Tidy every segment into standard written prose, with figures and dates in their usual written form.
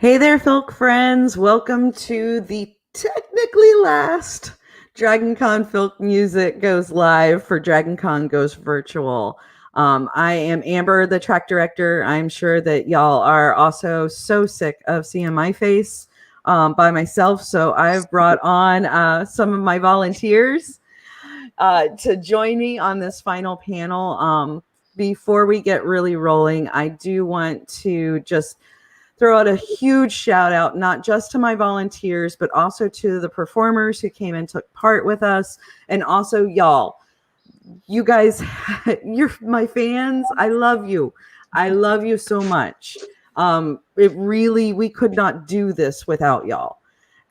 Hey there, Filk friends. Welcome to the technically last DragonCon Filk Music goes live for DragonCon goes virtual. I am Amber, the track director. I'm sure that y'all are also so sick of seeing my face by myself. So I've brought on some of my volunteers to join me on this final panel. Before we get really rolling, I do want to just throw out a huge shout out, not just to my volunteers, but also to the performers who came and took part with us. And also y'all, you guys, you're my fans. I love you. I love you so much. We could not do this without y'all.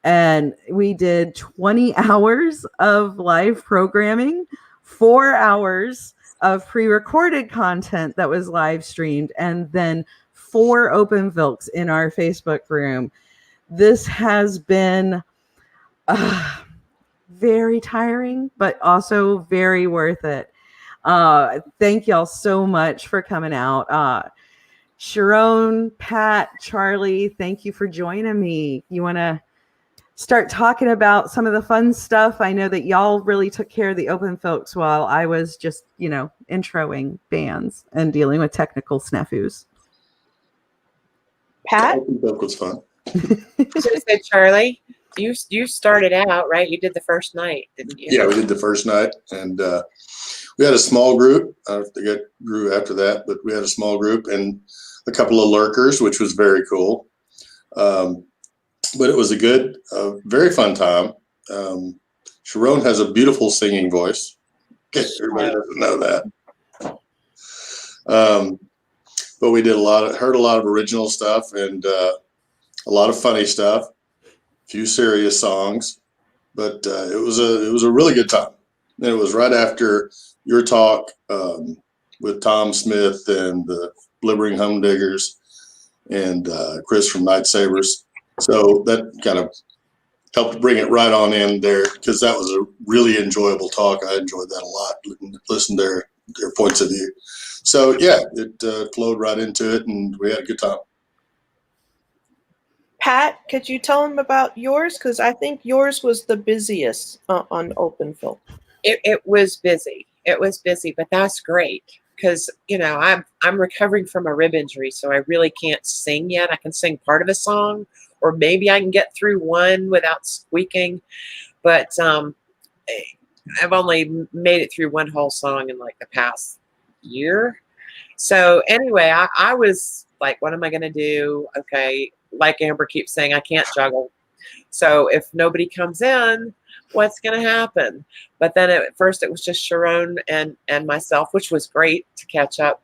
And we did 20 hours of live programming, 4 hours of pre-recorded content that was live streamed, and then 4 open Vilks in our Facebook room. This has been very tiring, but also very worth it. Thank y'all so much for coming out. Sharon, Pat, Charlie, thank you for joining me. You want to start talking about some of the fun stuff? I know that y'all really took care of the open folks while I was just, introing bands and dealing with technical snafus. Pat? Open folk was fun. I was going to say, Charlie, you started out, right? You did the first night, didn't you? Yeah, we did the first night, and we had a small group. I don't know if they grew after that, but we had a small group and a couple of lurkers, which was very cool. But it was a good, very fun time. Sharon has a beautiful singing voice. In case everybody doesn't know that. But we did heard a lot of original stuff and a lot of funny stuff, a few serious songs, but it was a really good time. And it was right after your talk with Tom Smith and the Blibbering Humdiggers and Chris from Night Sabers. So that kind of helped bring it right on in there, because that was a really enjoyable talk. I enjoyed that a lot, listening to their points of view. So yeah, it flowed right into it, and we had a good time. Pat, could you tell them about yours? Because I think yours was the busiest on Open Filk. It was busy. It was busy, but that's great because I'm recovering from a rib injury, so I really can't sing yet. I can sing part of a song, or maybe I can get through one without squeaking, but I've only made it through one whole song in like the past year. So anyway, I was like, what am I going to do? Okay, like Amber keeps saying, I can't juggle. So if nobody comes in, what's going to happen? But then at first it was just Sharon and myself, which was great to catch up.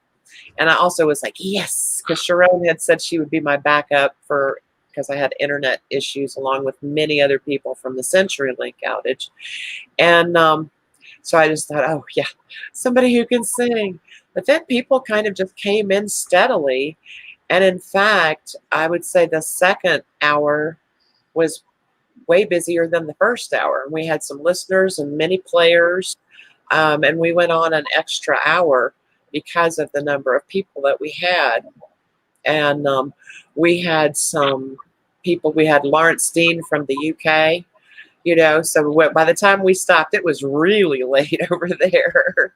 And I also was like, yes, because Sharon had said she would be my backup because I had internet issues along with many other people from the CenturyLink outage. And so I just thought, oh yeah, somebody who can sing. But then people kind of just came in steadily. And in fact, I would say the second hour was way busier than the first hour. We had some listeners and many players, and we went on an extra hour because of the number of people that we had. And we had some people. We had Lawrence Dean from the UK, so by the time we stopped, it was really late over there.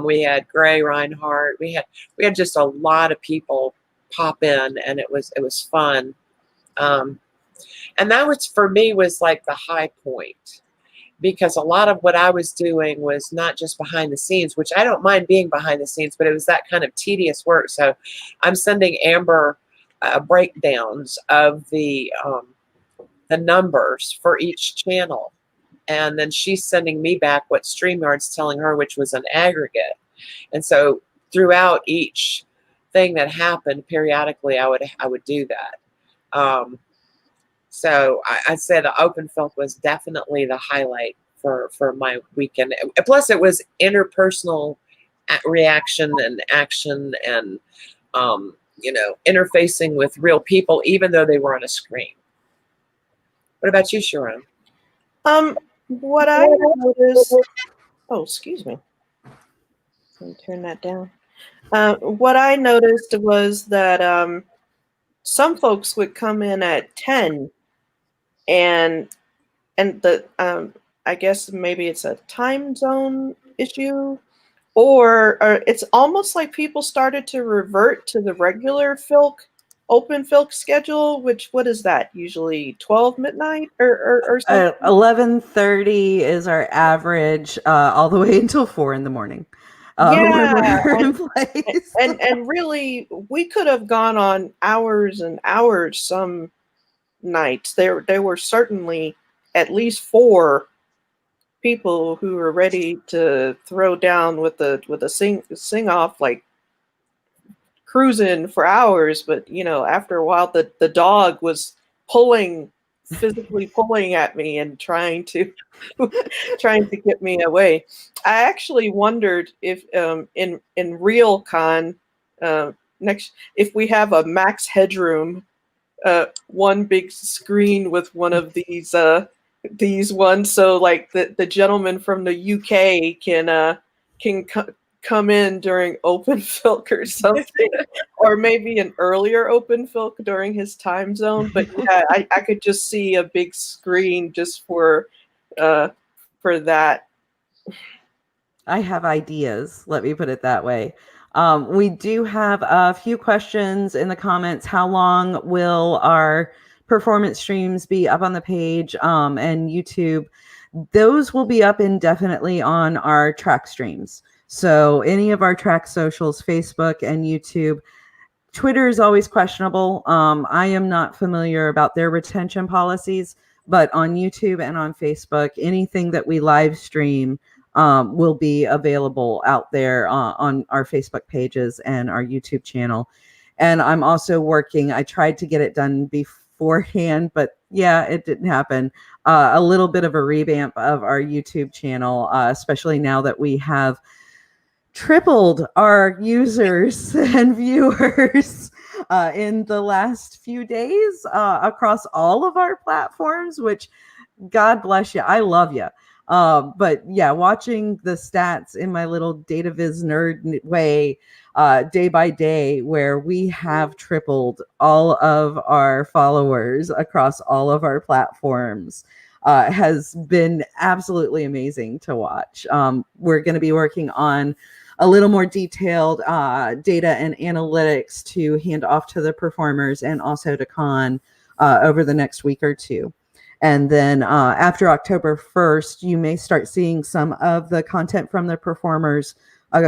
We had Gray Reinhardt. We had just a lot of people pop in, and it was fun. And that was, for me, was like the high point, because a lot of what I was doing was not just behind the scenes, which I don't mind being behind the scenes, but it was that kind of tedious work. So I'm sending Amber breakdowns of the numbers for each channel. And then she's sending me back what StreamYard's telling her, which was an aggregate. And so throughout each thing that happened, periodically, I would do that. So I'd say the Open Filk was definitely the highlight for my weekend. Plus, it was interpersonal reaction and action and, interfacing with real people, even though they were on a screen. What about you, Sharon? What I noticed. Oh, excuse me. Let me turn that down. What I noticed was that some folks would come in at 10, and the I guess maybe it's a time zone issue, or it's almost like people started to revert to the regular open Filk schedule, which, what is that, usually 12 midnight or something? 11:30 is our average, all the way until 4 in the morning. When Yeah, we're in place. and really, we could have gone on hours and hours some nights. There were certainly at least 4 people who were ready to throw down with a sing off, like cruising for hours. But after a while, the dog was physically pulling at me and trying to trying to get me away. I actually wondered if in real con next, if we have a max headroom, one big screen with one of these ones, so like the gentleman from the UK can come in during open Filk or something, or maybe an earlier open Filk during his time zone. But yeah, I could just see a big screen just for that. I have ideas. Let me put it that way. We do have a few questions in the comments. How long will our performance streams be up on the page and YouTube? Those will be up indefinitely on our track streams. So any of our track socials, Facebook and YouTube. Twitter is always questionable. I am not familiar about their retention policies, but on YouTube and on Facebook, anything that we live stream will be available out there on our Facebook pages and our YouTube channel. And I'm also working, I tried to get it done beforehand, but yeah, it didn't happen. A little bit of a revamp of our YouTube channel, especially now that we have tripled our users and viewers in the last few days across all of our platforms, which God bless you. I love you. But yeah, watching the stats in my little data viz nerd way day by day, where we have tripled all of our followers across all of our platforms, has been absolutely amazing to watch. We're going to be working on a little more detailed data and analytics to hand off to the performers and also to Con over the next week or two. And then after October 1st, you may start seeing some of the content from the performers'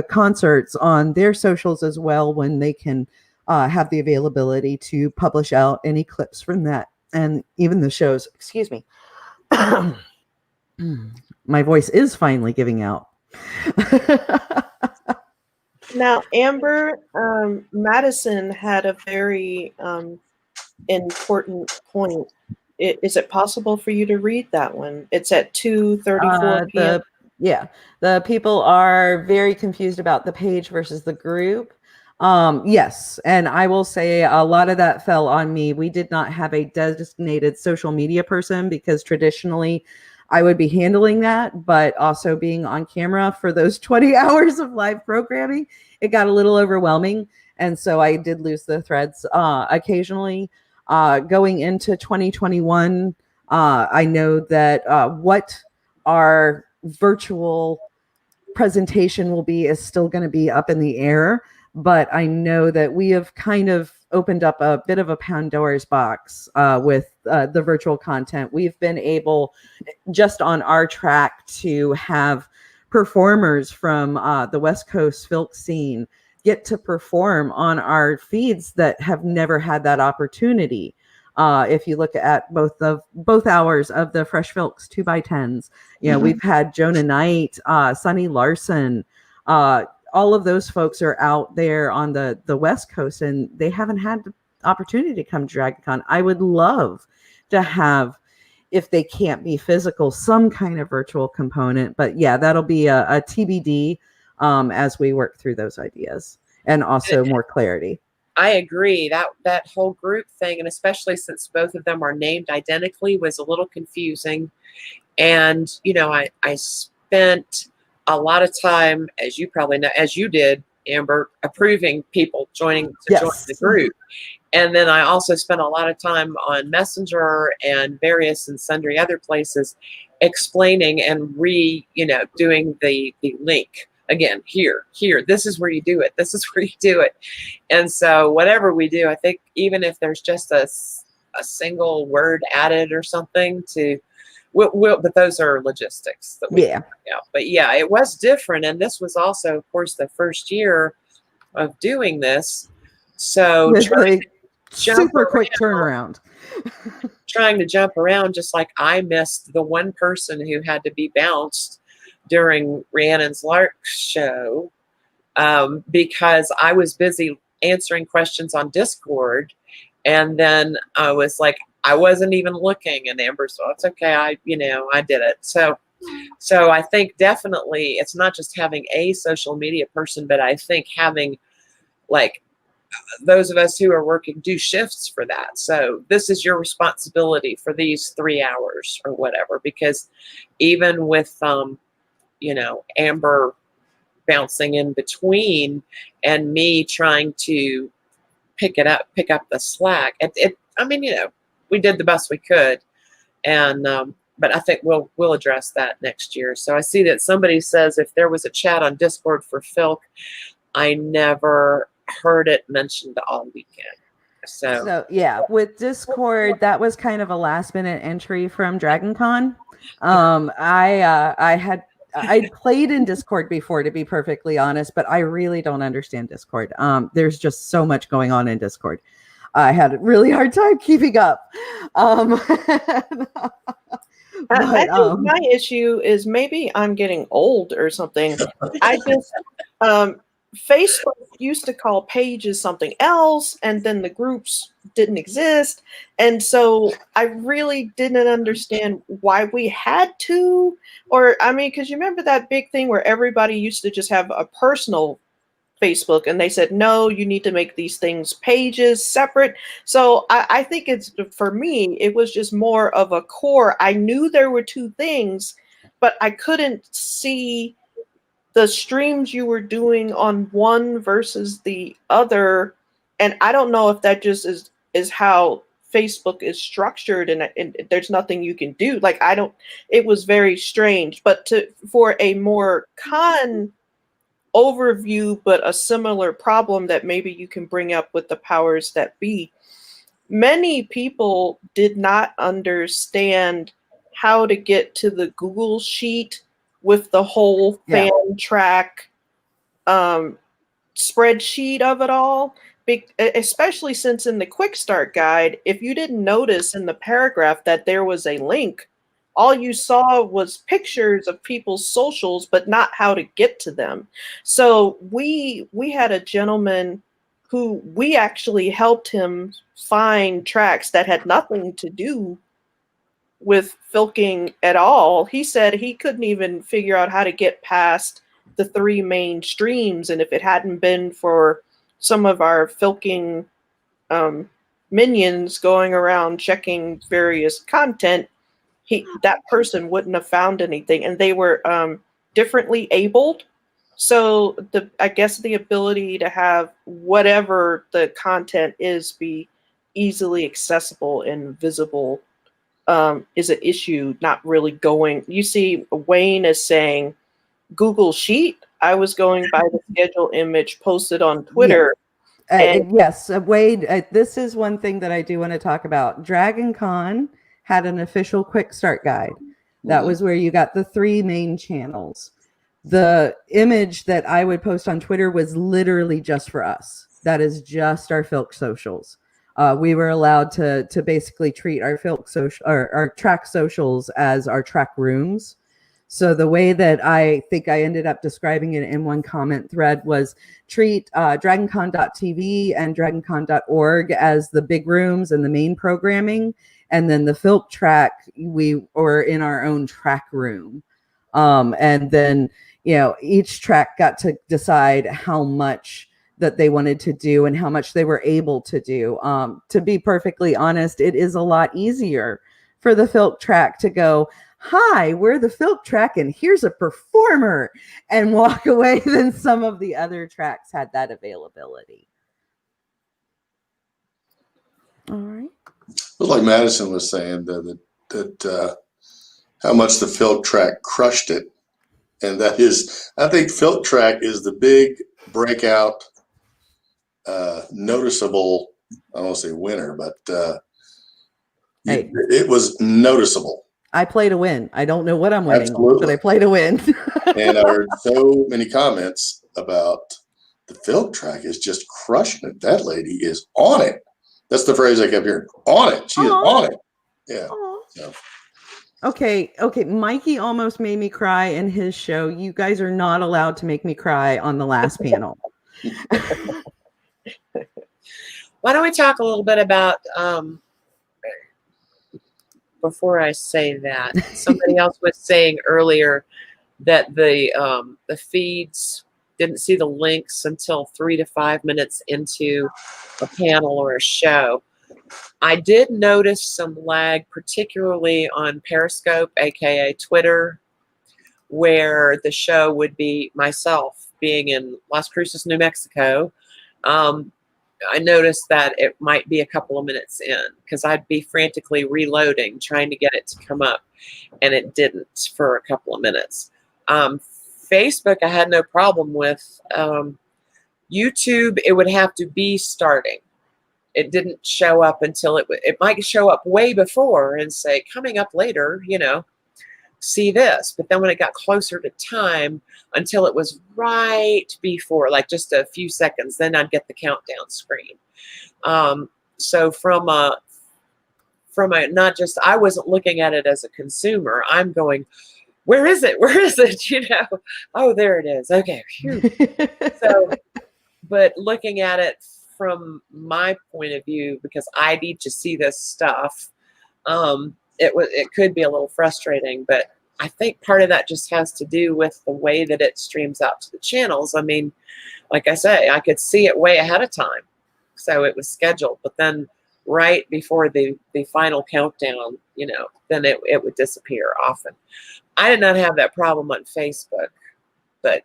concerts on their socials as well, when they can have the availability to publish out any clips from that and even the shows. Excuse me. My voice is finally giving out. Now, Amber, Madison had a very important point. Is it possible for you to read that one? It's at 2:34 p.m. The people are very confused about the page versus the group. Yes, and I will say a lot of that fell on me. We did not have a designated social media person, because traditionally I would be handling that, but also being on camera for those 20 hours of live programming, it got a little overwhelming. And so I did lose the threads occasionally. Going into 2021, I know that what our virtual presentation will be is still going to be up in the air, but I know that we have kind of opened up a bit of a Pandora's box with the virtual content. We've been able, just on our track, to have performers from the West Coast Filk scene get to perform on our feeds that have never had that opportunity. If you look at both hours of the Fresh Filks 2x10s, we've had Jonah Knight, Sonny Larson, all of those folks are out there on the West Coast, and they haven't had the opportunity to come to DragonCon. I would love to have, if they can't be physical, some kind of virtual component. But yeah, that'll be a TBD as we work through those ideas, and also more clarity. I agree. That whole group thing, and especially since both of them are named identically, was a little confusing. And I spent a lot of time, as you probably know, as you did, Amber, approving people join the group. And then I also spent a lot of time on Messenger and various and sundry other places explaining and doing the link again, here, this is where you do it. This is where you do it. And so whatever we do, I think even if there's just a single word added or something but those are logistics that we Yeah. But yeah, it was different. And this was also, of course, the first year of doing this. So With a super quick around, trying to jump around, just like I missed the one person who had to be bounced during Rhiannon's Lark show because I was busy answering questions on Discord. And then I was like, I wasn't even looking, and Amber's, well, it's okay. I did it. So I think definitely it's not just having a social media person, but I think having like those of us who are working do shifts for that. So this is your responsibility for these 3 hours or whatever, because even with, Amber bouncing in between and me trying to pick up the slack, we did the best we could. And, but I think we'll address that next year. So I see that somebody says if there was a chat on Discord for Filk, I never heard it mentioned all weekend. So yeah, with Discord, that was kind of a last minute entry from DragonCon. I played in Discord before, to be perfectly honest, but I really don't understand Discord. There's just so much going on in Discord. I had a really hard time keeping up. I think my issue is maybe I'm getting old or something. I just Facebook used to call pages something else, and then the groups didn't exist. And so I really didn't understand why we had to, because you remember that big thing where everybody used to just have a personal Facebook, and they said, no, you need to make these things pages separate. So I think for me, it was just more of a core. I knew there were two things, but I couldn't see the streams you were doing on one versus the other. And I don't know if that just is how Facebook is structured, and there's nothing you can do. It was very strange. But for a more overview, but a similar problem that maybe you can bring up with the powers that be, many people did not understand how to get to the Google sheet with the whole fan track spreadsheet of it all, especially since in the quick start guide, if you didn't notice in the paragraph that there was a link, all you saw was pictures of people's socials, but not how to get to them. So we had a gentleman who we actually helped him find tracks that had nothing to do with filking at all. He said he couldn't even figure out how to get past the 3 main streams, and if it hadn't been for some of our filking minions going around checking various content, that person wouldn't have found anything. And they were differently abled, so I guess the ability to have whatever the content is be easily accessible and visible is an issue. Not really going. You see, Wayne is saying Google Sheet. I was going by the schedule image posted on Twitter. Yes, Wade, this is one thing that I do want to talk about. DragonCon had an official quick start guide. That was where you got the 3 main channels. The image that I would post on Twitter was literally just for us. That is just our Filk socials. We were allowed to basically treat our Filk social or our track socials as our track rooms. So the way that I think I ended up describing it in one comment thread was treat DragonCon.tv and DragonCon.org as the big rooms and the main programming. And then the Filk track, we were in our own track room. And then, each track got to decide how much that they wanted to do and how much they were able to do. To be perfectly honest, it is a lot easier for the Filk track to go, hi, we're the Filk track and here's a performer, and walk away than some of the other tracks had that availability. All right. It was like Madison was saying that how much the Filk Track crushed it, and that is, I think Filk Track is the big breakout, noticeable. I don't want to say winner, but Hey. it was noticeable. I play to win. I don't know what I'm winning, Absolutely. but I play to win. And I heard so many comments about the Filk Track is just crushing it. That lady is on it. That's the phrase I kept hearing. On it. She is on it. Yeah. So. Okay. Mikey almost made me cry in his show. You guys are not allowed to make me cry on the last panel. Why don't we talk a little bit about, before I say that, somebody else was saying earlier that the feeds didn't see the links until 3 to 5 minutes into a panel or a show. I did notice some lag, particularly on Periscope, aka Twitter, where the show would be myself being in Las Cruces, New Mexico. I noticed that it might be a couple of minutes in because I'd be frantically reloading, trying to get it to come up, and it didn't for a couple of minutes. Facebook, I had no problem with. YouTube, it would have to be starting. It didn't show up until it might show up way before and say, coming up later, see this. But then when it got closer to time, until it was right before, like just a few seconds, then I'd get the countdown screen. So from a not just, I wasn't looking at it as a consumer. I'm going, where is it? Where is it? Oh, there it is. Okay. So, but looking at it from my point of view, because I need to see this stuff, it could be a little frustrating, but I think part of that just has to do with the way that it streams out to the channels. I mean, like I say, I could see it way ahead of time. So it was scheduled, but then right before the final countdown, then it would disappear often. I did not have that problem on Facebook, but,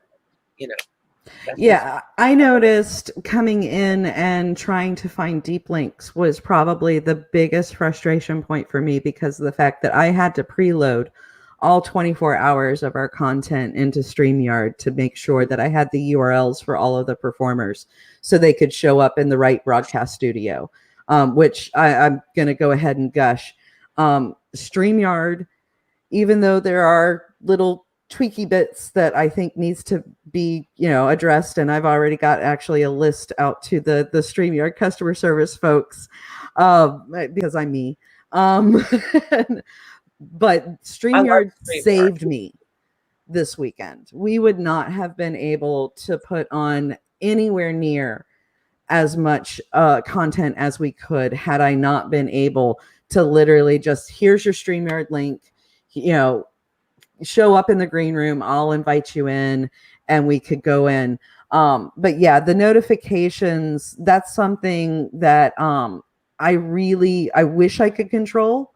Yeah, I noticed coming in and trying to find deep links was probably the biggest frustration point for me because of the fact that I had to preload all 24 hours of our content into StreamYard to make sure that I had the URLs for all of the performers so they could show up in the right broadcast studio, which I'm going to go ahead and gush. StreamYard, even though there are little tweaky bits that I think needs to be, addressed. And I've already got actually a list out to the StreamYard customer service folks, because I'm me. But StreamYard saved me this weekend. We would not have been able to put on anywhere near as much content as we could had I not been able to literally just, here's your StreamYard link, show up in the green room, I'll invite you in, and we could go in. But yeah, the notifications, that's something that I wish I could control,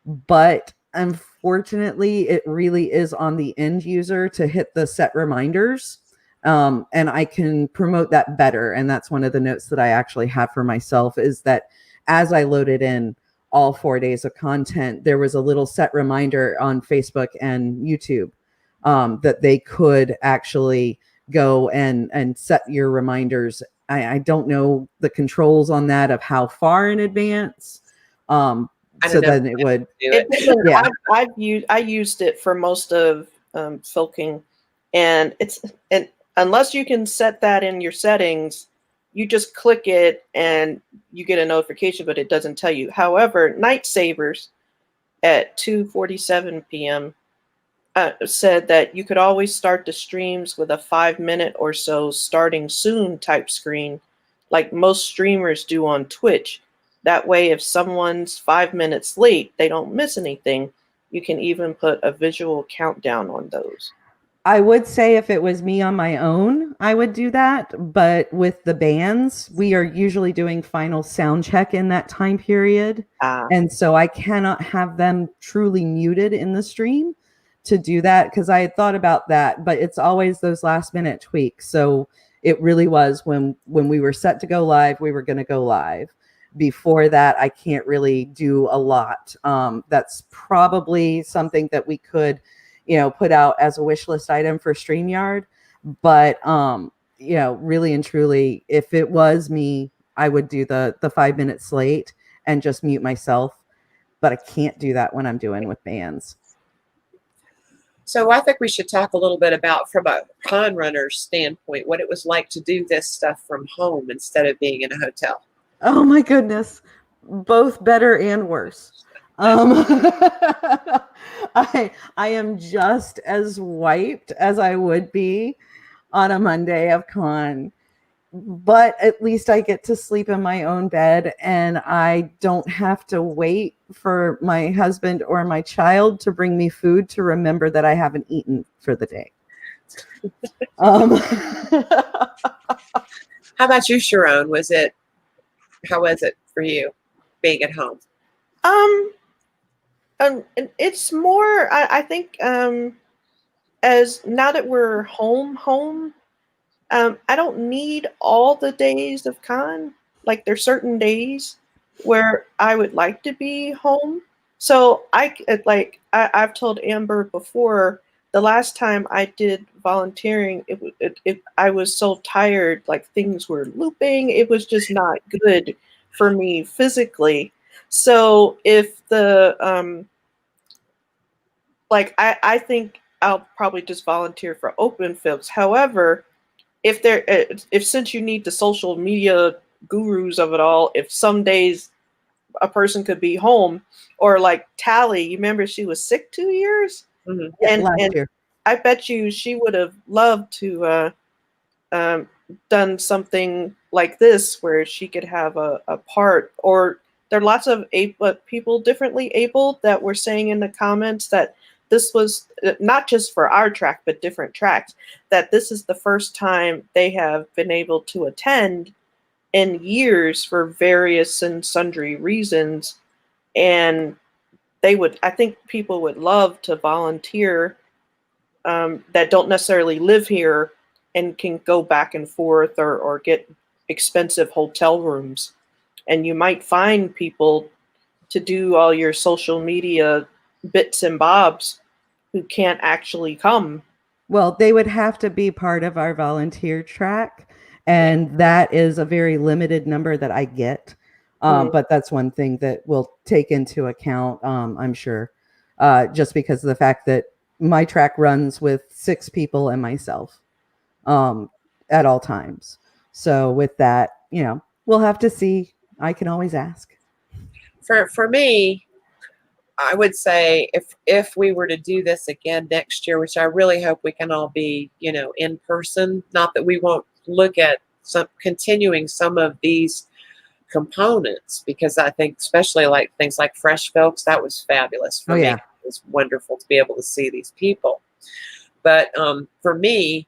but unfortunately it really is on the end user to hit the set reminders. And I can promote that better. And that's one of the notes that I actually have for myself, is that as I loaded in all 4 days of content, there was a little set reminder on Facebook and YouTube that they could actually go and set your reminders. I don't know the controls on that of how far in advance. So then it would. Yeah. I used it for most of filking, and unless you can set that in your settings, you just click it and you get a notification, but it doesn't tell you. However, Night Savers at 2:47 p.m. Said that you could always start the streams with a 5-minute or so starting soon type screen, like most streamers do on Twitch. That way, if someone's 5 minutes late, they don't miss anything. You can even put a visual countdown on those. I would say if it was me on my own, I would do that. But with the bands, we are usually doing final sound check in that time period. And so I cannot have them truly muted in the stream to do that, because I had thought about that, but it's always those last minute tweaks. So it really was when we were set to go live, we were going to go live. before that, I can't really do a lot. That's probably something that we could, put out as a wish list item for StreamYard. But, really and truly, if it was me, I would do the 5-minute slate and just mute myself. But I can't do that when I'm doing with bands. So I think we should talk a little bit about, from a con runner's standpoint, what it was like to do this stuff from home instead of being in a hotel. Oh my goodness, both better and worse. I am just as wiped as I would be on a Monday of con, but at least I get to sleep in my own bed and I don't have to wait for my husband or my child to bring me food to remember that I haven't eaten for the day. How about you, Sharon? How was it for you being at home? It's more, I think, as now that we're home, I don't need all the days of con. Like, there's certain days where I would like to be home. So I've told Amber before, the last time I did volunteering, I was so tired, like things were looping. It was just not good for me physically. So if I think I'll probably just volunteer for open films. However, if since you need the social media gurus of it all, if some days a person could be home, or like Tally, you remember she was sick 2 years? Mm-hmm. Yeah, last year. I bet you she would have loved to done something like this where she could have a part. Or there are lots of people differently able that were saying in the comments that this was not just for our track, but different tracks, that this is the first time they have been able to attend in years for various and sundry reasons. And I think people would love to volunteer that don't necessarily live here and can go back and forth or get expensive hotel rooms. And you might find people to do all your social media bits and bobs who can't actually come. Well, they would have to be part of our volunteer track, and that is a very limited number that I get. But that's one thing that we'll take into account, I'm sure, just because of the fact that my track runs with 6 people and myself at all times. So with that, we'll have to see. I can always ask. For me, I would say if we were to do this again next year, which I really hope we can all be, in person, not that we won't look at continuing some of these components, because I think especially like things like Fresh Filks, that was fabulous for me. Yeah. It was wonderful to be able to see these people. But for me,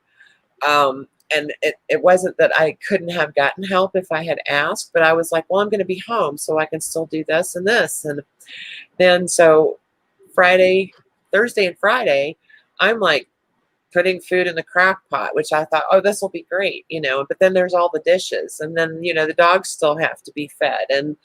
and it wasn't that I couldn't have gotten help if I had asked, but I was like, well, I'm going to be home, so I can still do this and this. And then so Thursday and Friday, I'm like putting food in the crock pot, which I thought, oh, this will be great, but then there's all the dishes, and then, the dogs still have to be fed. And,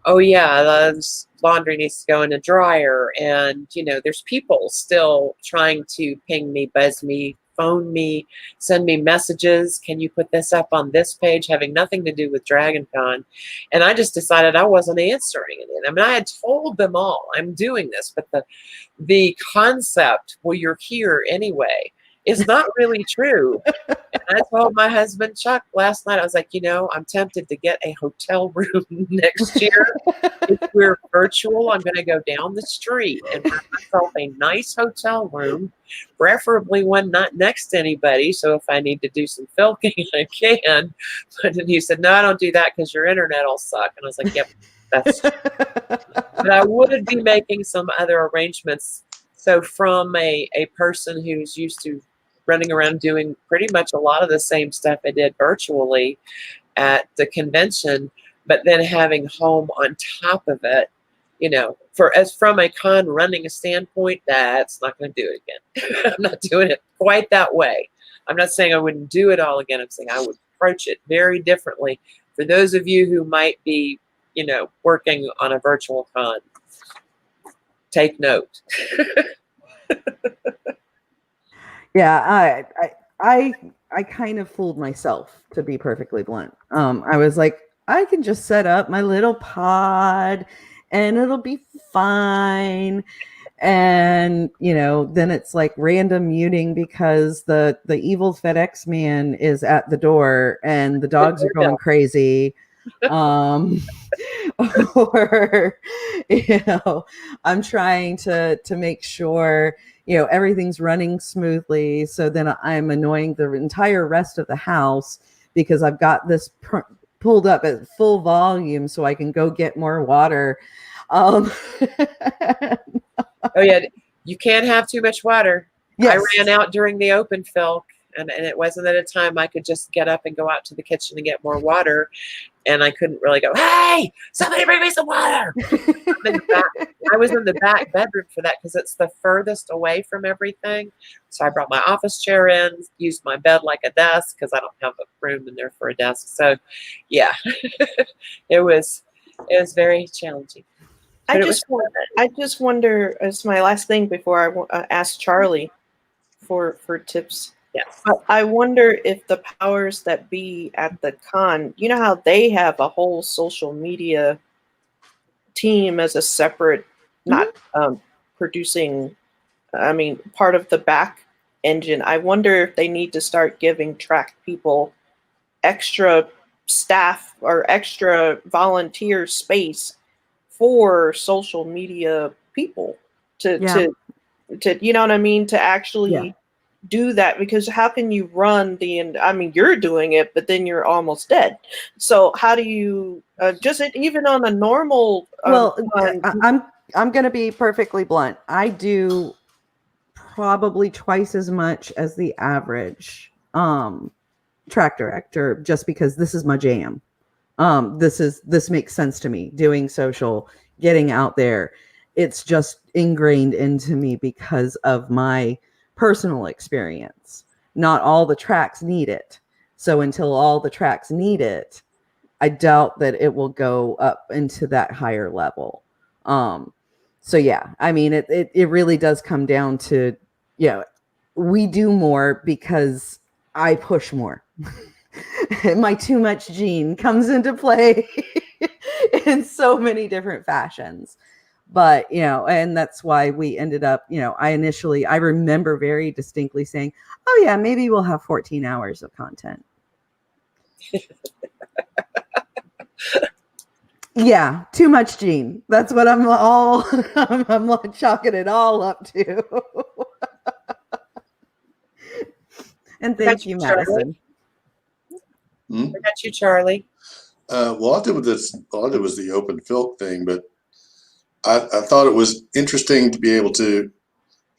oh yeah, the laundry needs to go in a dryer. And, there's people still trying to ping me, buzz me, phone me, send me messages. Can you put this up on this page? Having nothing to do with DragonCon. And I just decided I wasn't answering it. I mean, I had told them all I'm doing this, but the concept, well, you're here anyway, is not really true. And I told my husband, Chuck, last night, I was like, I'm tempted to get a hotel room next year. If we're virtual, I'm going to go down the street and find myself a nice hotel room, preferably one not next to anybody. So if I need to do some filking, I can. But then he said, no, I don't do that because your internet will suck. And I was like, yep, that's true. But I would be making some other arrangements. So from a person who's used to running around doing pretty much a lot of the same stuff I did virtually at the convention, but then having home on top of it, from a con running standpoint, that's not going to do it again. I'm not doing it quite that way. I'm not saying I wouldn't do it all again. I'm saying I would approach it very differently. For those of you who might be working on a virtual con. Take note. Yeah, I kind of fooled myself, to be perfectly blunt. I was like, I can just set up my little pod and it'll be fine. And then it's like random muting because the evil FedEx man is at the door and the dogs are going crazy. Or I'm trying to make sure everything's running smoothly, so then I'm annoying the entire rest of the house because I've got this pulled up at full volume so I can go get more water. Oh yeah, you can't have too much water. Yes. I ran out during the open, Filk, and it wasn't at a time I could just get up and go out to the kitchen and get more water. And I couldn't really go, hey, somebody bring me some water. I was in the back bedroom for that because it's the furthest away from everything. So I brought my office chair in, used my bed like a desk because I don't have a room in there for a desk. So yeah, it was very challenging. I just wonder, as my last thing before I ask Charlie for tips. Yes. But I wonder if the powers that be at the con, you know how they have a whole social media team as a separate, not producing, part of the back engine. I wonder if they need to start giving track people extra staff or extra volunteer space for social media people to you know what I mean, to actually do that, because how can you run you're doing it, but then you're almost dead. So how do you just even on a normal I'm going to be perfectly blunt. I do probably twice as much as the average track director, just because this is my jam. This makes sense to me, doing social, getting out there. It's just ingrained into me because of my personal experience. Not all the tracks need it. So until all the tracks need it, I doubt that it will go up into that higher level. So yeah, it really does come down to, we do more because I push more. My too much gene comes into play in so many different fashions. But, and that's why we ended up, I remember very distinctly saying, oh yeah, maybe we'll have 14 hours of content. Yeah, too much gene. That's what I'm chalking it all up to. And thank you, Madison. I got you, Charlie. Well, I did was the open Filk thing, but I thought it was interesting to be able to.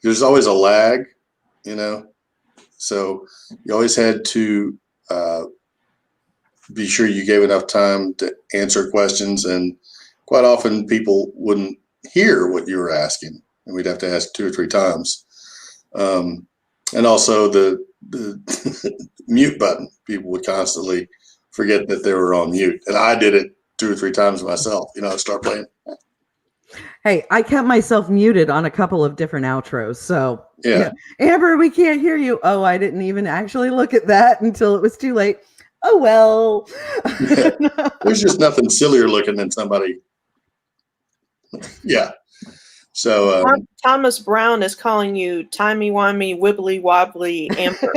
There's always a lag, so you always had to be sure you gave enough time to answer questions, and quite often people wouldn't hear what you were asking, and we'd have to ask 2 or 3 times. And also the mute button, people would constantly forget that they were on mute, and I did it 2 or 3 times myself. Start playing. Hey, I kept myself muted on a couple of different outros. So yeah. Amber, we can't hear you. Oh, I didn't even actually look at that until it was too late. Oh, well. There's just nothing sillier looking than somebody. Yeah. So Thomas Brown is calling you timey-wimey, wibbly-wobbly Amber.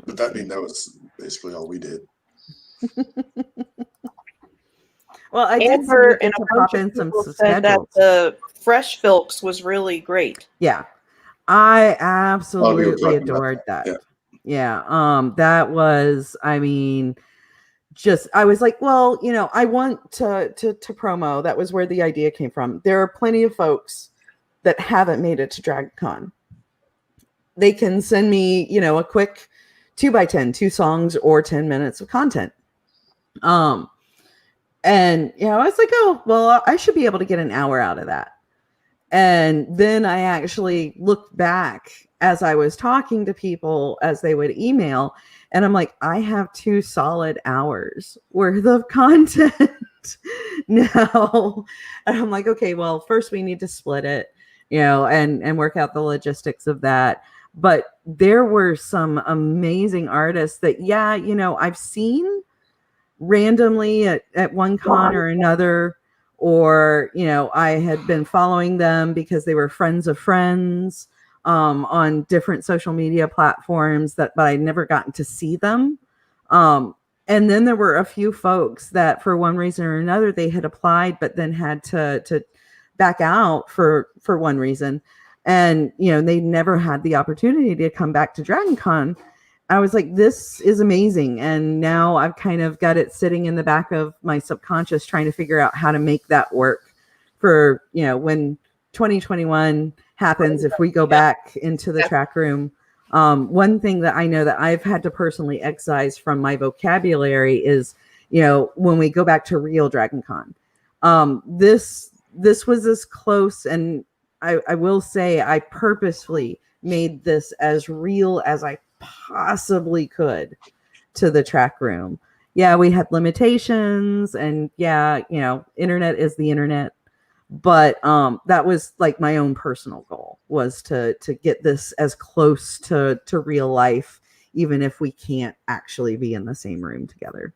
But that was basically all we did. Well, I Amber did and a bunch of people said that the Fresh Filks was really great. Yeah, I absolutely adored that. Yeah, that was, I was like, well, I want to promo. That was where the idea came from. There are plenty of folks that haven't made it to DragonCon. They can send me, a quick 2x10, 2 songs or 10 minutes of content. And, I was like, oh, well, I should be able to get an hour out of that. And then I actually looked back as I was talking to people as they would email, and I'm like, I have 2 solid hours worth of content now. And I'm like, okay, well, first we need to split it, and work out the logistics of that. But there were some amazing artists that, I've seen randomly at one con or another, or I had been following them because they were friends of friends on different social media platforms, but I'd never gotten to see them. And then there were a few folks that for one reason or another they had applied but then had to back out for one reason, and they never had the opportunity to come back to DragonCon. I was like, this is amazing. And now I've kind of got it sitting in the back of my subconscious trying to figure out how to make that work for, when 2021 happens, if we go back into the track room. One thing that I know that I've had to personally excise from my vocabulary is, when we go back to real DragonCon, this was as close. And I will say I purposefully made this as real as I possibly could to the track room. Yeah, we had limitations, and internet is the internet, but that was like my own personal goal, was to get this as close to real life, even if we can't actually be in the same room together.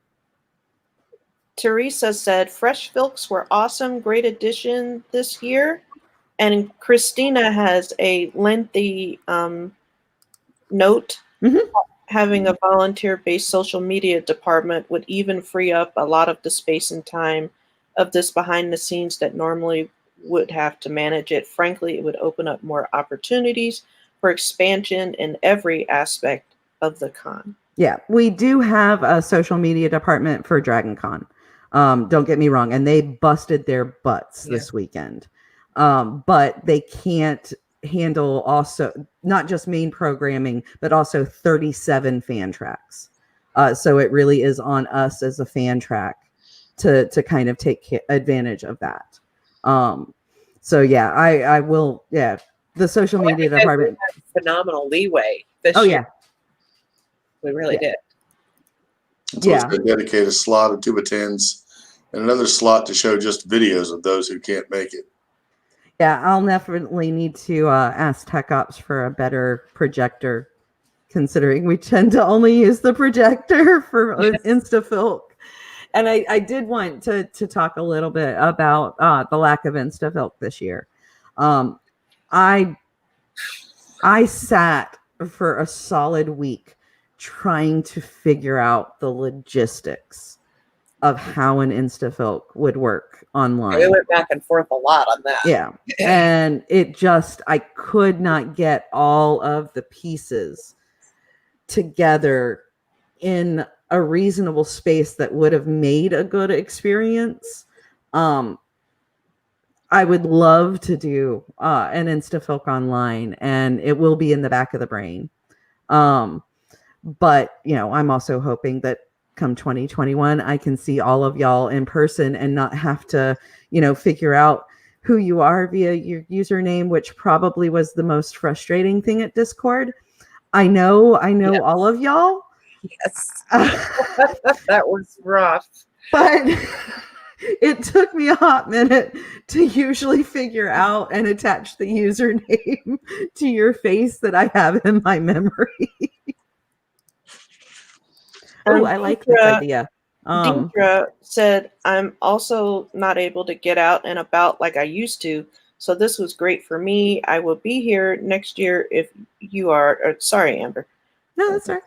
Teresa said, Fresh Filks were awesome, great addition this year. And Christina has a lengthy note. Having a volunteer-based social media department would even free up a lot of the space and time of this behind the scenes that normally would have to manage it. Frankly, it would open up more opportunities for expansion in every aspect of the con. Yeah, we do have a social media department for DragonCon. Don't get me wrong, and they busted their butts this weekend. But they can't handle also not just main programming, but also 37 fan tracks. So it really is on us as a fan track to kind of take advantage of that. So yeah, I will. Yeah, the social media department had phenomenal leeway this year. We really did. So it's going to dedicate a slot of tuba tens and another slot to show just videos of those who can't make it. Yeah, I'll definitely need to ask Tech Ops for a better projector, considering we tend to only use the projector for InstaFilk. And I did want to talk a little bit about the lack of InstaFilk this year. I sat for a solid week trying to figure out the logistics of how an InstaFilk would work online. We went back and forth a lot on that. Yeah. And I could not get all of the pieces together in a reasonable space that would have made a good experience. I would love to do an InstaFilk online, and it will be in the back of the brain. But, I'm also hoping that come 2021, I can see all of y'all in person and not have to, figure out who you are via your username, which probably was the most frustrating thing at Discord. I know all of y'all. Yes. That was rough. But it took me a hot minute to usually figure out and attach the username to your face that I have in my memory. Oh, I like this idea. Deidre said, I'm also not able to get out and about like I used to. So this was great for me. I will be here next year if you are. Sorry, Amber. No, that's all right.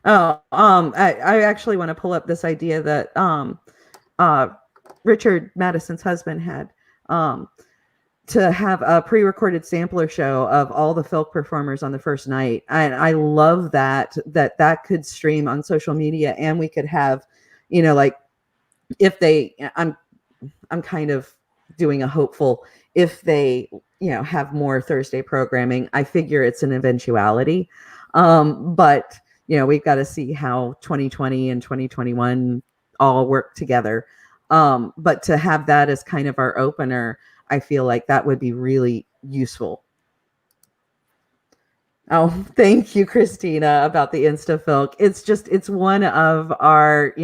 Oh, I actually want to pull up this idea that Richard Madison's husband had to have a pre-recorded sampler show of all the Filk performers on the first night. And I love that could stream on social media, and we could have, like, if they, I'm kind of doing a hopeful, if they, have more Thursday programming, I figure it's an eventuality. But, we've got to see how 2020 and 2021 all work together. But to have that as kind of our opener, I feel like that would be really useful. Oh, thank you, Christina, about the InstaFilk. It's one of our,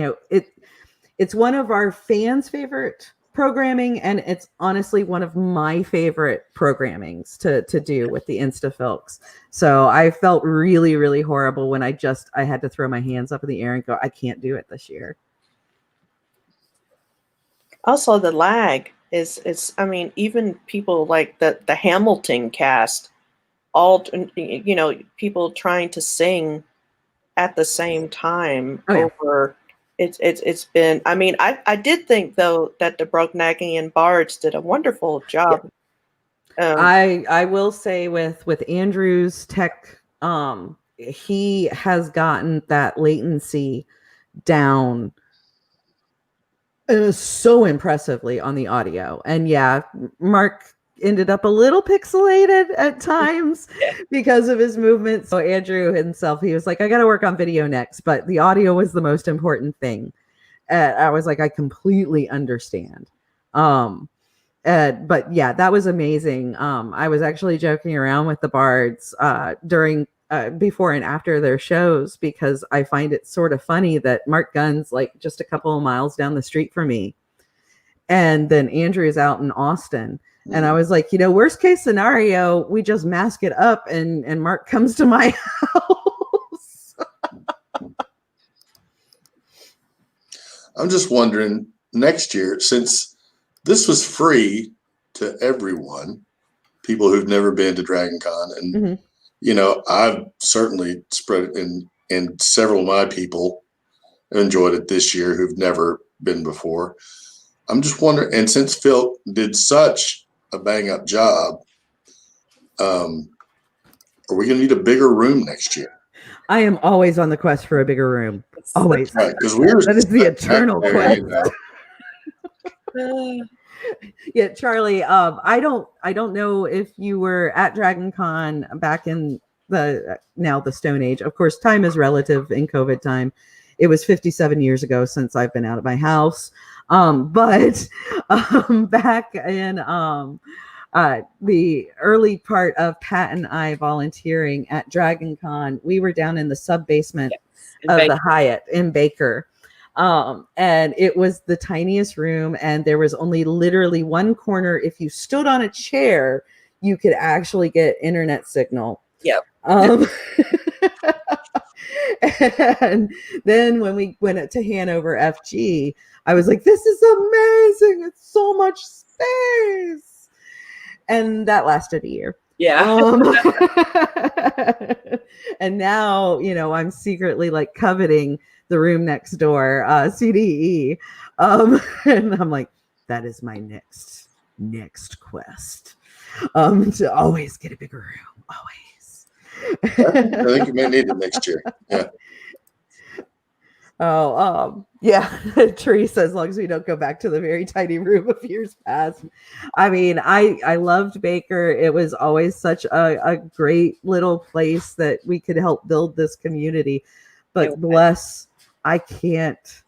it's one of our fans' favorite programming, and it's honestly one of my favorite programmings to do with the InstaFilks. So I felt really, really horrible when I had to throw my hands up in the air and go, I can't do it this year. Also, the lag is I mean, even people like the Hamilton cast, all people trying to sing at the same time over. It's been. I mean, I did think though that the Brobdingnagian Bards did a wonderful job. Yeah. I will say with Andrew's tech, he has gotten that latency down so impressively on the audio. And yeah, Mark ended up a little pixelated at times because of his movement. So Andrew himself, he was like, I got to work on video next, but the audio was the most important thing. I was like, I completely understand. But yeah, that was amazing. I was actually joking around with the Bards during before and after their shows, because I find it sort of funny that Mark Gunn's like just a couple of miles down the street from me, and then Andrew's out in Austin. And I was like, worst case scenario, we just mask it up and Mark comes to my house. I'm just wondering, next year, since this was free to everyone, people who've never been to Dragon Con, and I've certainly spread it and several of my people enjoyed it this year who've never been before. I'm just wondering, and since Filk did such a bang up job, are we going to need a bigger room next year? I am always on the quest for a bigger room. Always. Right, because that is the eternal quest. Yeah, Charlie, I don't know if you were at Dragon Con back in the Stone Age. Of course, time is relative in COVID time. It was 57 years ago since I've been out of my house. But back in the early part of Pat and I volunteering at Dragon Con, we were down in the sub basement of the Hyatt in Baker. And it was the tiniest room, and there was only literally one corner. If you stood on a chair, you could actually get internet signal. Yep. And then when we went to Hanover FG, I was like, this is amazing. It's so much space. And that lasted a year. Yeah. And now, I'm secretly like coveting the room next door, CDE. And I'm like, that is my next quest. To always get a bigger room. Always. I think you may need it next year. Yeah. Oh, yeah. Teresa, as long as we don't go back to the very tiny room of years past. I mean, I loved Baker. It was always such a great little place that we could help build this community. But bless, I can't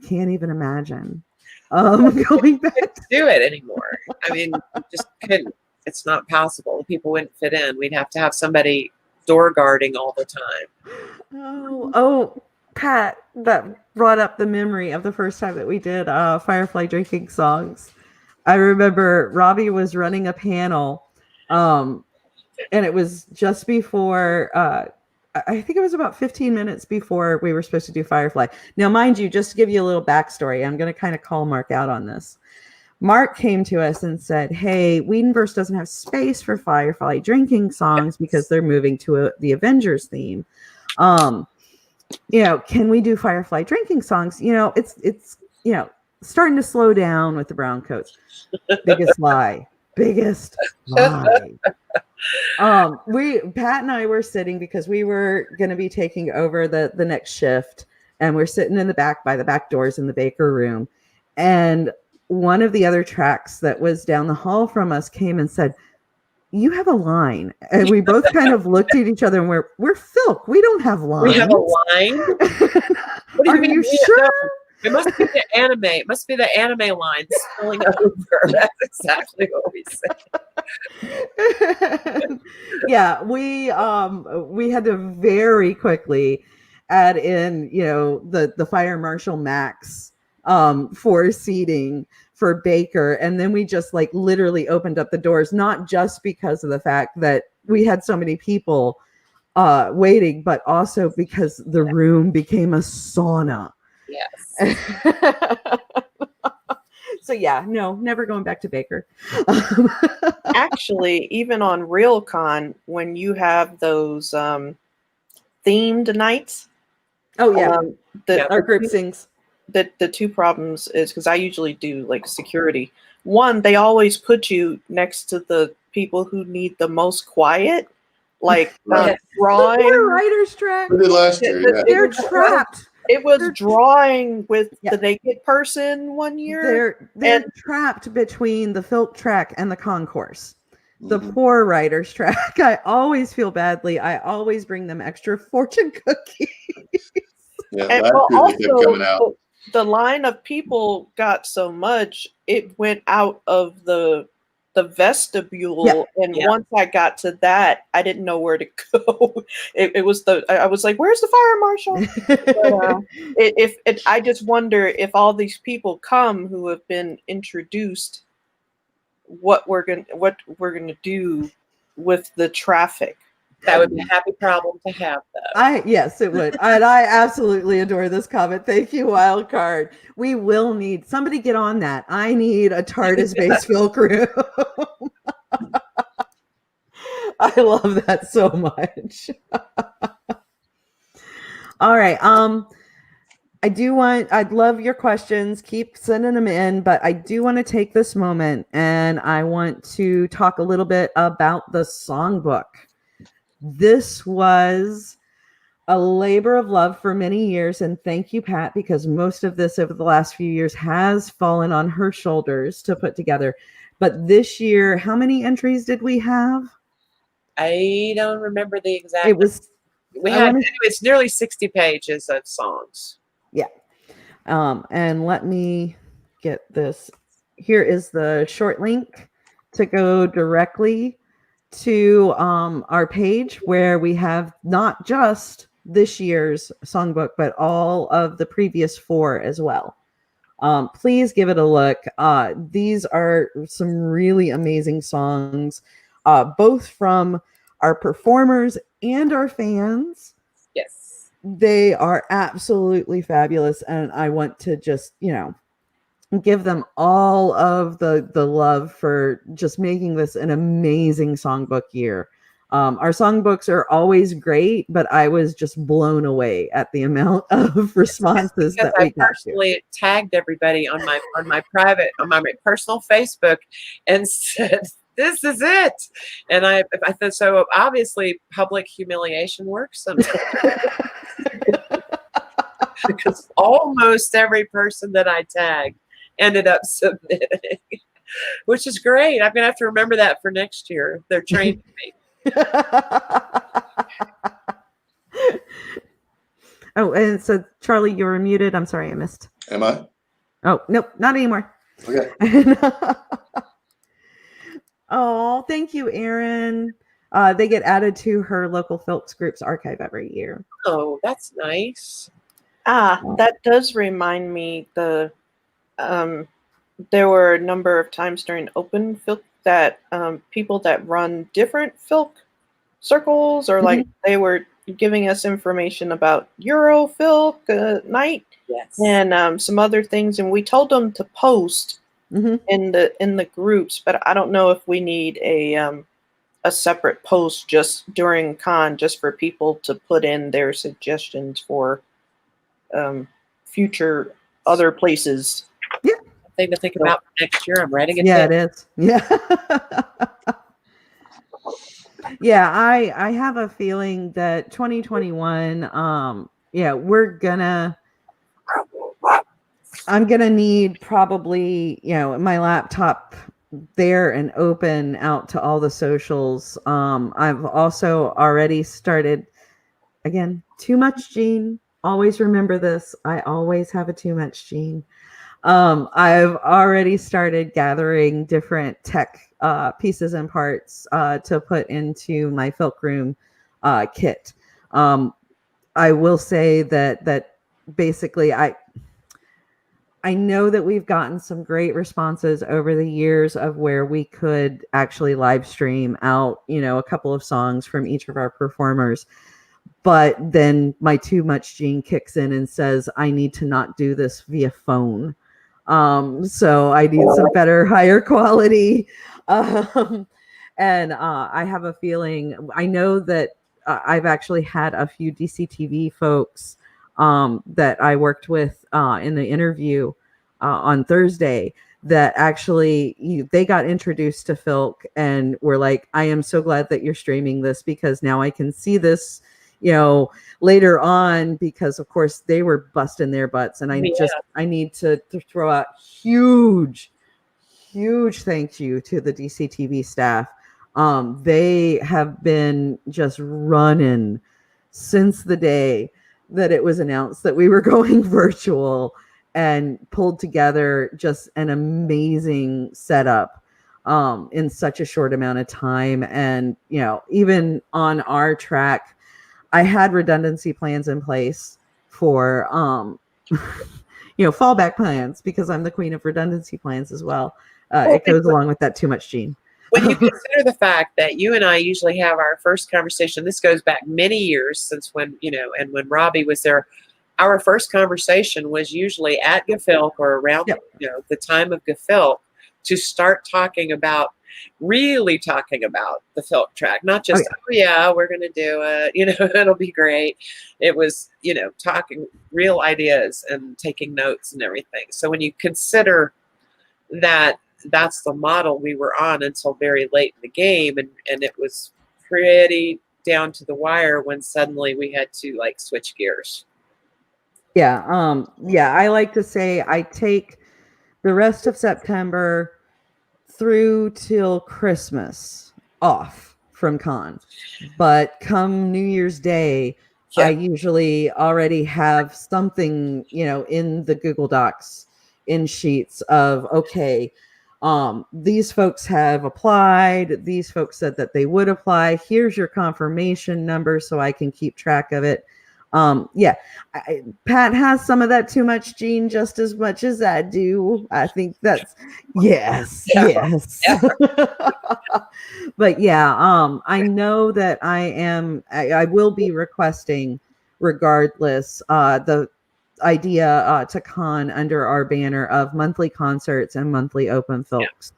even imagine going back to do it anymore. I mean, just couldn't. It's not possible. People wouldn't fit in. We'd have to have somebody door guarding all the time. Oh, Pat, that brought up the memory of the first time that we did Firefly drinking songs. I remember Robbie was running a panel, and it was just before, I think it was about 15 minutes before we were supposed to do Firefly. Now, mind you, just to give you a little backstory, I'm going to kind of call Mark out on this. Mark came to us and said, hey, Whedonverse doesn't have space for Firefly drinking songs because they're moving to the Avengers theme. Can we do Firefly drinking songs? It's starting to slow down with the brown coats. Biggest lie. Pat and I were sitting because we were going to be taking over the next shift, and we're sitting in the back by the back doors in the Baker room. And one of the other tracks that was down the hall from us came and said, you have a line. And we both kind of looked at each other and we're Filk. We don't have lines. We have a line? Are you sure? It must be the anime. It must be the anime line spilling over. That's exactly what we said. Yeah, we had to very quickly add in, the fire marshal max for seating for Baker, and then we just like literally opened up the doors, not just because of the fact that we had so many people waiting, but also because the room became a sauna. Yes. So yeah, no, never going back to Baker. Actually, even on RealCon, when you have those themed nights, Oh yeah, our the group sings. the two problems is because I usually do like security. One, they always put you next to the people who need the most quiet, like Right. drawing. The writer's track. We did last year, yeah. They're trapped. It was They're- drawing with Yeah. the naked person one year. They're trapped between the Filk track and the concourse. The Mhm. poor writer's track. I always feel badly. I always bring them extra fortune cookies. Yeah, And last year they kept coming out. the line of people got so much, it went out of the vestibule. Yeah. And Yeah. once I got to that, I didn't know where to go. It was I was like, "Where's the fire marshal?" But, I just wonder if all these people come who have been introduced, what we're gonna do with the traffic. That would be a happy problem to have, though. Yes, it would. And I absolutely adore this comment. Thank you, Wildcard. We will need somebody get on that. I need a TARDIS-based Filk room. I love that so much. All right. I'd love your questions. Keep sending them in, but I do want to take this moment and I want to talk a little bit about the songbook. This was a labor of love for many years, and thank you, Pat, because most of this over the last few years has fallen on her shoulders to put together. But this year, how many entries did we have? I don't remember the exact. It's nearly 60 pages of songs. Yeah. And let me get this. Here is the short link to go directly to our page where we have not just this year's songbook, but all of the previous 4 as well. Please give it a look. These are some really amazing songs, both from our performers and our fans. Yes. They are absolutely fabulous. And I want to just, give them all of the love for just making this an amazing songbook year. Our songbooks are always great, but I was just blown away at the amount of responses that we got. I personally tagged everybody on my personal Facebook and said, "This is it," and I thought so. Obviously, public humiliation works sometimes. Because almost every person that I tagged ended up submitting, which is great. I'm going to have to remember that for next year. They're training me. Oh, and so Charlie, you were muted. I'm sorry, I missed. Am I? Oh, nope, not anymore. Okay. Oh, thank you, Erin. They get added to her local Filks groups archive every year. Oh, that's nice. That does remind me there were a number of times during Open Filk that people that run different Filk circles or like they were giving us information about Euro Filk night and some other things, and we told them to post in the groups, but I don't know if we need a separate post just during con just for people to put in their suggestions for future other places. Yeah. Thing to think about for next year. I'm writing it down. It is. Yeah. Yeah, I have a feeling that 2021, I'm gonna need probably, my laptop there and open out to all the socials. I've also already started, again, too much, Gene. always remember this. I always have a too much gene. I've already started gathering different tech pieces and parts to put into my Filk Room kit. I will say that basically I know that we've gotten some great responses over the years of where we could actually live stream out, a couple of songs from each of our performers. But then my too much gene kicks in and says, I need to not do this via phone. So I need some better, higher quality. And I have a feeling, I know that I've actually had a few DCTV folks that I worked with in the interview on Thursday that actually they got introduced to Filk and were like, I am so glad that you're streaming this because now I can see this, later on, because of course they were busting their butts. And I need to throw out huge thank you to the DCTV staff. They have been just running since the day that it was announced that we were going virtual and pulled together just an amazing setup in such a short amount of time. And, even on our track, I had redundancy plans in place for, fallback plans because I'm the queen of redundancy plans as well. It goes along with that too much gene. When you consider the fact that you and I usually have our first conversation, this goes back many years since when, and when Robbie was there, our first conversation was usually at Gefilk or around, the time of Gefilk to start really talking about the Filk track, not just, we're going to do it, it'll be great. It was, talking real ideas and taking notes and everything. So when you consider that, that's the model we were on until very late in the game, and it was pretty down to the wire when suddenly we had to switch gears. I like to say I take the rest of September through till Christmas off from con, but come New Year's Day, I usually already have something, in the Google Docs in sheets of, okay, these folks have applied. These folks said that they would apply. Here's your confirmation number so I can keep track of it. Pat has some of that too much gene just as much as I do. I think that's yes. But I know that I will be requesting regardless the idea to con under our banner of monthly concerts and monthly open Filks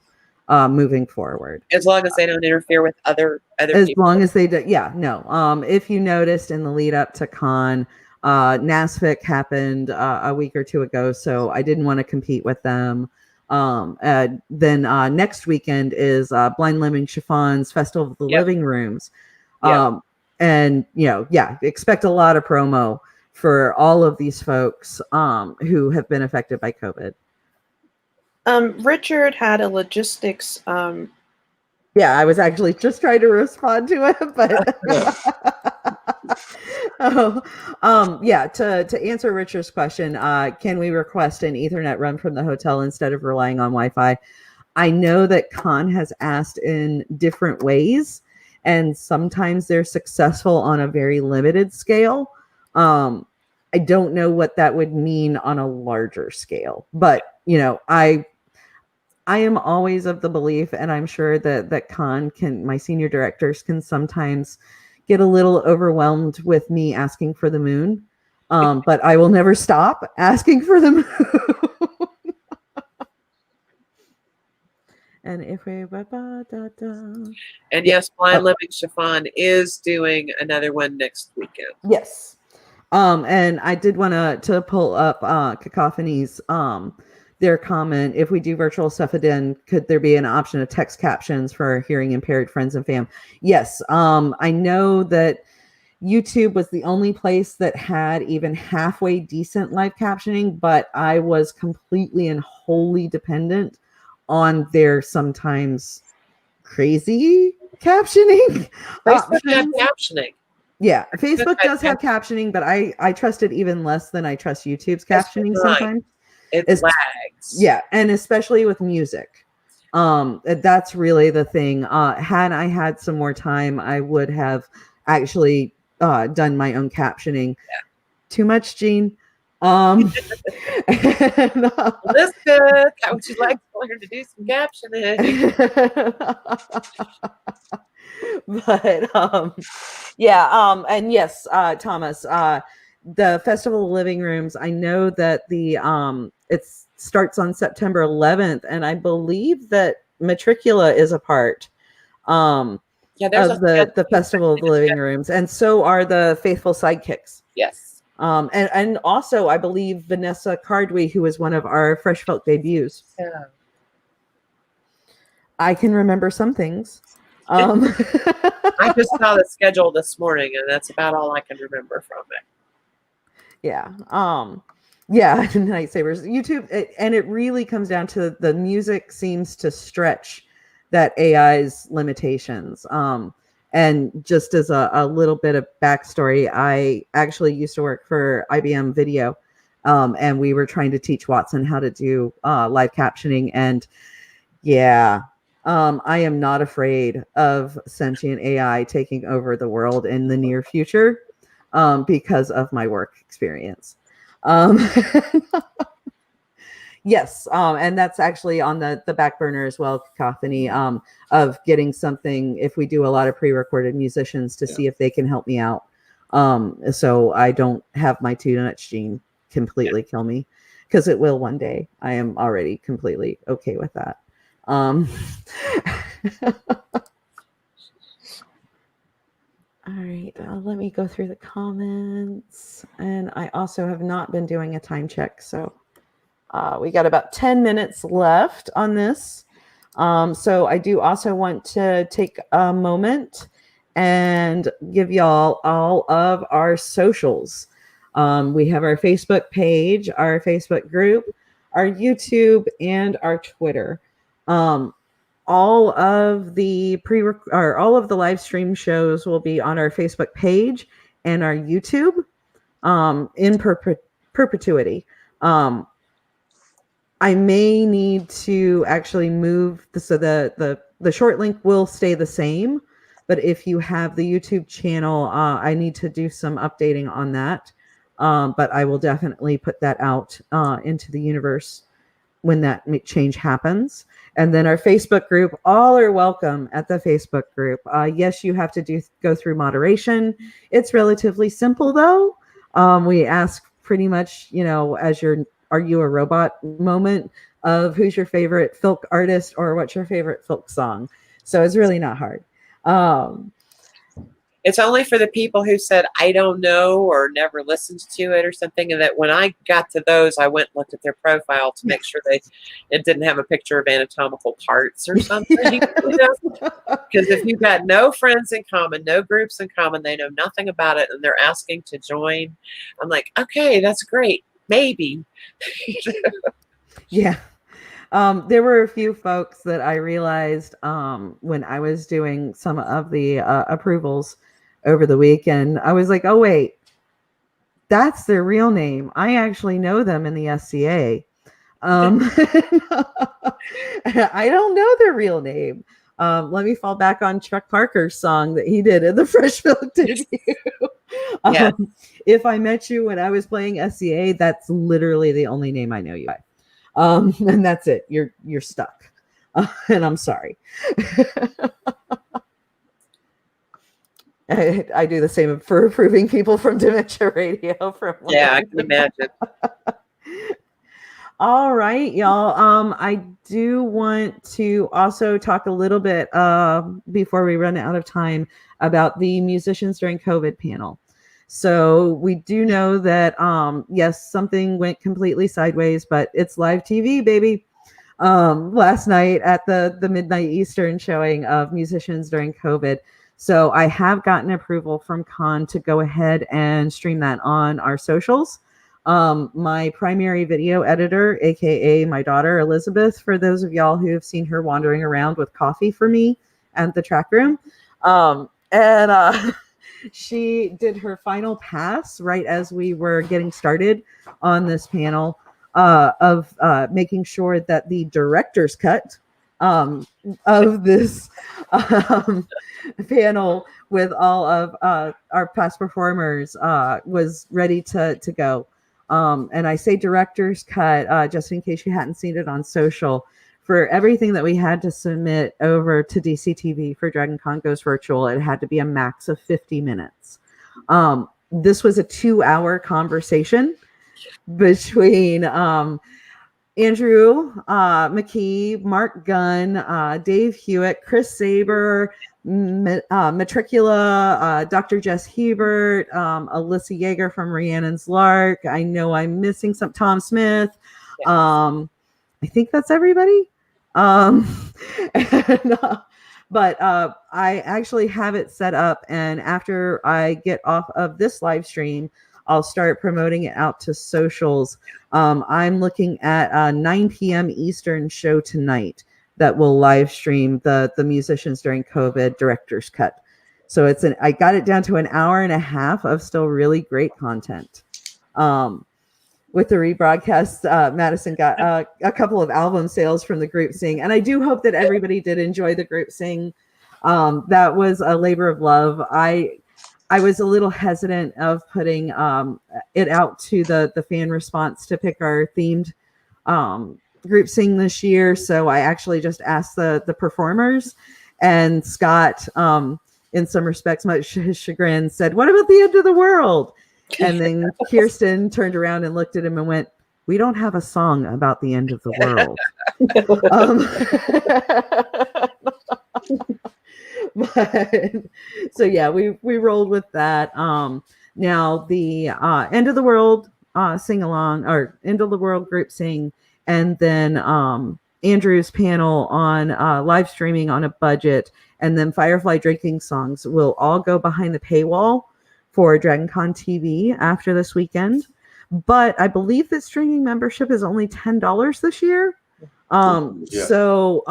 moving forward, as long as they don't interfere with other as people. Long as they do. If you noticed in the lead up to con, NASFIC happened a week or two ago, so I didn't want to compete with them. Then next weekend is Blind Lemming Chiffon's Festival of the Living Rooms. And expect a lot of promo for all of these folks who have been affected by COVID. Richard had a logistics. I was actually just trying to respond to it, but to answer Richard's question, can we request an Ethernet run from the hotel instead of relying on Wi-Fi? I know that Con has asked in different ways, and sometimes they're successful on a very limited scale. I don't know what that would mean on a larger scale, but I am always of the belief, and I'm sure that Con my senior directors can sometimes get a little overwhelmed with me asking for the moon. But I will never stop asking for the moon. And if we and yes, Blind Lemming Chiffon is doing another one next weekend. Yes. And I did want to pull up Cacophony's their comment. If we do virtual stuff again, could there be an option of text captions for our hearing impaired friends and fam? Yes. I know that YouTube was the only place that had even halfway decent live captioning, but I was completely and wholly dependent on their sometimes crazy captioning. They still have captioning. Yeah, Facebook does have captioning, but I trust it even less than I trust YouTube's captioning sometimes. It lags. Yeah, and especially with music. That's really the thing. Had I had some more time, I would have actually done my own captioning. Yeah. Too much, Gene. And, Elizabeth, how would you like to learn to do some captioning? But yeah, and yes, Thomas, the Festival of Living Rooms, I know that the it starts on September 11th, and I believe that Matricula is a part of the Festival of the Living Rooms, and so are the Faithful Sidekicks. Yes. And also I believe Vanessa Cardwe, who was one of our Fresh Folk debuts. Yeah. I can remember some things. I just saw the schedule this morning, and that's about all I can remember from it. Yeah. Yeah, Nightsabers. YouTube, and it really comes down to the music seems to stretch that AI's limitations. And just as a little bit of backstory, I actually used to work for IBM Video, and we were trying to teach Watson how to do live captioning. And yeah, I am not afraid of sentient AI taking over the world in the near future because of my work experience. Yes, and that's actually on the back burner as well, Cacophony, of getting something, if we do a lot of pre-recorded musicians, to see if they can help me out. So I don't have my two nuts gene completely kill me, because it will one day. I am already completely okay with that. All right, let me go through the comments. And I also have not been doing a time check, so we got about 10 minutes left on this. So I do also want to take a moment and give y'all all of our socials. We have our Facebook page, our Facebook group, our YouTube, and our Twitter. All of the all of the live stream shows will be on our Facebook page and our YouTube in perpetuity. I may need to actually move so the short link will stay the same, but if you have the YouTube channel, I need to do some updating on that. But I will definitely put that out into the universe when that change happens. And then our Facebook group, all are welcome at the Facebook group. Yes, you have to go through moderation. It's relatively simple though. We ask pretty much, as your "Are you a robot?" moment of who's your favorite Filk artist or what's your favorite Filk song. So it's really not hard. It's only for the people who said, I don't know, or never listened to it or something. And that when I got to those, I went and looked at their profile to make sure it didn't have a picture of anatomical parts or something. Because if you've got no friends in common, no groups in common, they know nothing about it, and they're asking to join, I'm like, okay, that's great. Maybe. Yeah. There were a few folks that I realized when I was doing some of the approvals over the weekend. I was like, oh, wait, that's their real name. I actually know them in the SCA. I don't know their real name. Let me fall back on Chuck Parker's song that he did in the Fresh Filk debut. Yes. If I met you when I was playing SCA, that's literally the only name I know you by. And that's it. You're stuck. And I'm sorry. I do the same for approving people from Dementia Radio. I can imagine. All right, y'all. I do want to also talk a little bit before we run out of time about the Musicians During COVID panel. So we do know that, yes, something went completely sideways, but it's live TV, baby. Last night at the midnight Eastern showing of Musicians During COVID. So I have gotten approval from Con to go ahead and stream that on our socials. My primary video editor, aka my daughter Elizabeth, for those of y'all who have seen her wandering around with coffee for me at the track room, She did her final pass right as we were getting started on this panel of making sure that the director's cut of this panel with all of our past performers was ready to go. And I say director's cut just in case you hadn't seen it on social. For everything that we had to submit over to DCTV for Dragon Con Goes Virtual, it had to be a max of 50 minutes. This was a 2-hour conversation between Andrew McKee, Mark Gunn, Dave Hewitt, Chris Saber, Matricula, Dr. Jess Hebert, Alyssa Yeager from Rhiannon's Lark. I know I'm missing some. Tom Smith. Yes. I think that's everybody. And, but I actually have it set up, and after I get off of this live stream, I'll start promoting it out to socials. I'm looking at a 9 p.m. Eastern show tonight that will live stream the musicians during COVID director's cut. So I got it down to an hour and a half of still really great content. With the rebroadcast, Madison got a couple of album sales from the group sing, and I do hope that everybody did enjoy the group sing. That was a labor of love. I was a little hesitant of putting it out to the fan response to pick our themed group sing this year, so I actually just asked the performers, and Scott, in some respects, much to his chagrin, said, "What about the end of the world?" And then Kirsten turned around and looked at him and went, "We don't have a song about the end of the world." But, so yeah, we rolled with that. Now the end of the world sing along, or end of the world group sing, and then Andrew's panel on live streaming on a budget, and then Firefly drinking songs will all go behind the paywall for DragonCon TV after this weekend. But I believe that streaming membership is only $10 this year. So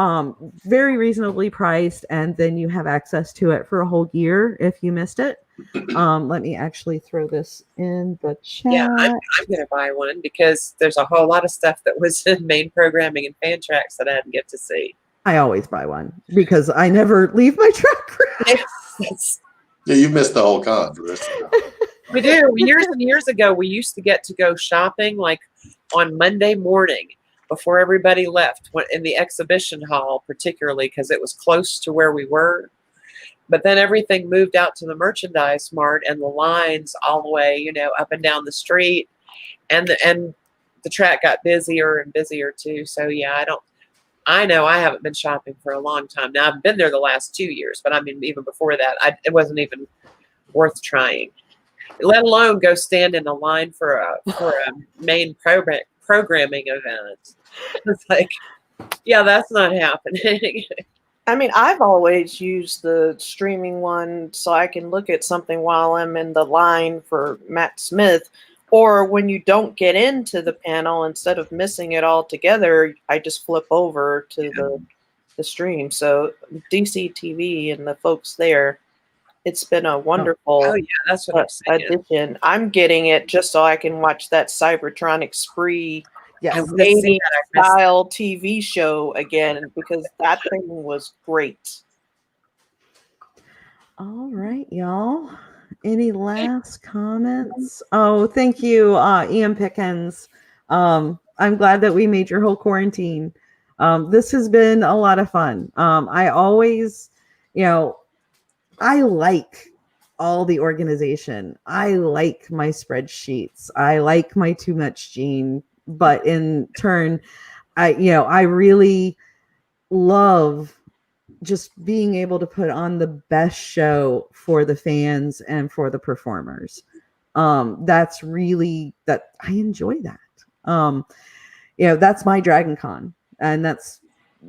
very reasonably priced, and then you have access to it for a whole year if you missed it. Let me actually throw this in the chat. Yeah, I'm going to buy one because there's a whole lot of stuff that was in main programming and fan tracks that I didn't get to see. I always buy one because I never leave my track room. Yeah, you missed the whole con. We do. Years and years ago, we used to get to go shopping like on Monday morning before everybody left, in the exhibition hall, particularly because it was close to where we were. But then everything moved out to the merchandise mart, and the lines all the way, up and down the street, and the track got busier and busier too. So yeah, I know I haven't been shopping for a long time now. I've been there the last 2 years, but I mean, even before that, it wasn't even worth trying, let alone go stand in a line for a main programming event. It's like, yeah, that's not happening. I mean, I've always used the streaming one so I can look at something while I'm in the line for Matt Smith. Or when you don't get into the panel, instead of missing it all together, I just flip over to the stream. So DCTV and the folks there, it's been a wonderful that's what I'm saying. addition. I'm getting it just so I can watch that Cybertronic Spree 80s style TV show again, because that thing was great. All right, y'all. Any last comments? Oh, thank you, Ian Pickens. I'm glad that we made your whole quarantine. This has been a lot of fun. I always, I like all the organization. I like my spreadsheets. I like my Too Much Gene. But in turn, I really love just being able to put on the best show for the fans and for the performers. That's really that I enjoy that. That's my Dragon Con, and that's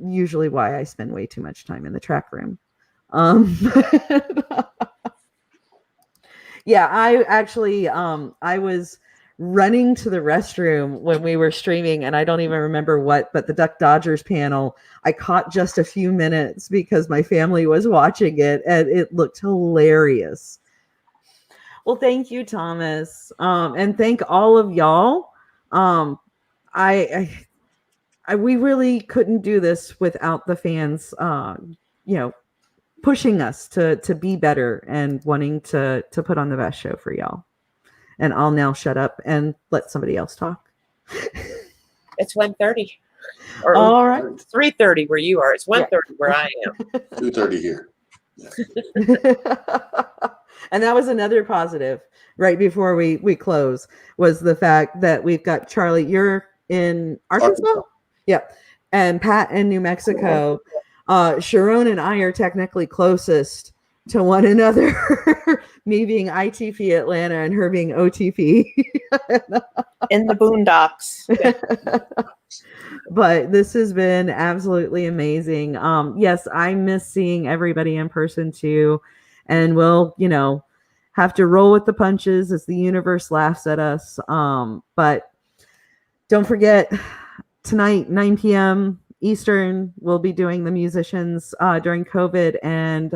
usually why I spend way too much time in the track room. Yeah, I actually I was running to the restroom when we were streaming, and I don't even remember what, but the Duck Dodgers panel, I caught just a few minutes because my family was watching it, and it looked hilarious. Well, thank you, Thomas. And thank all of y'all. We really couldn't do this without the fans, pushing us to be better and wanting to put on the best show for y'all. And I'll now shut up and let somebody else talk. It's 1:30. Or All right. 3:30 where you are. It's 1:30 where I am. 2:30 here. And that was another positive right before we close, was the fact that we've got Charlie, you're in Arkansas? Yeah. And Pat in New Mexico. Sharon and I are technically closest to one another, me being ITP Atlanta and her being OTP. In the boondocks. But this has been absolutely amazing. Yes, I miss seeing everybody in person too. And we'll, have to roll with the punches as the universe laughs at us. But don't forget, tonight, 9 p.m. Eastern, we'll be doing the musicians during COVID, and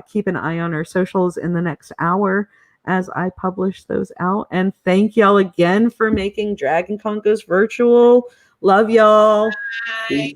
keep an eye on our socials in the next hour as I publish those out. And thank y'all again for making Dragon Con Goes virtual. Love y'all. Bye.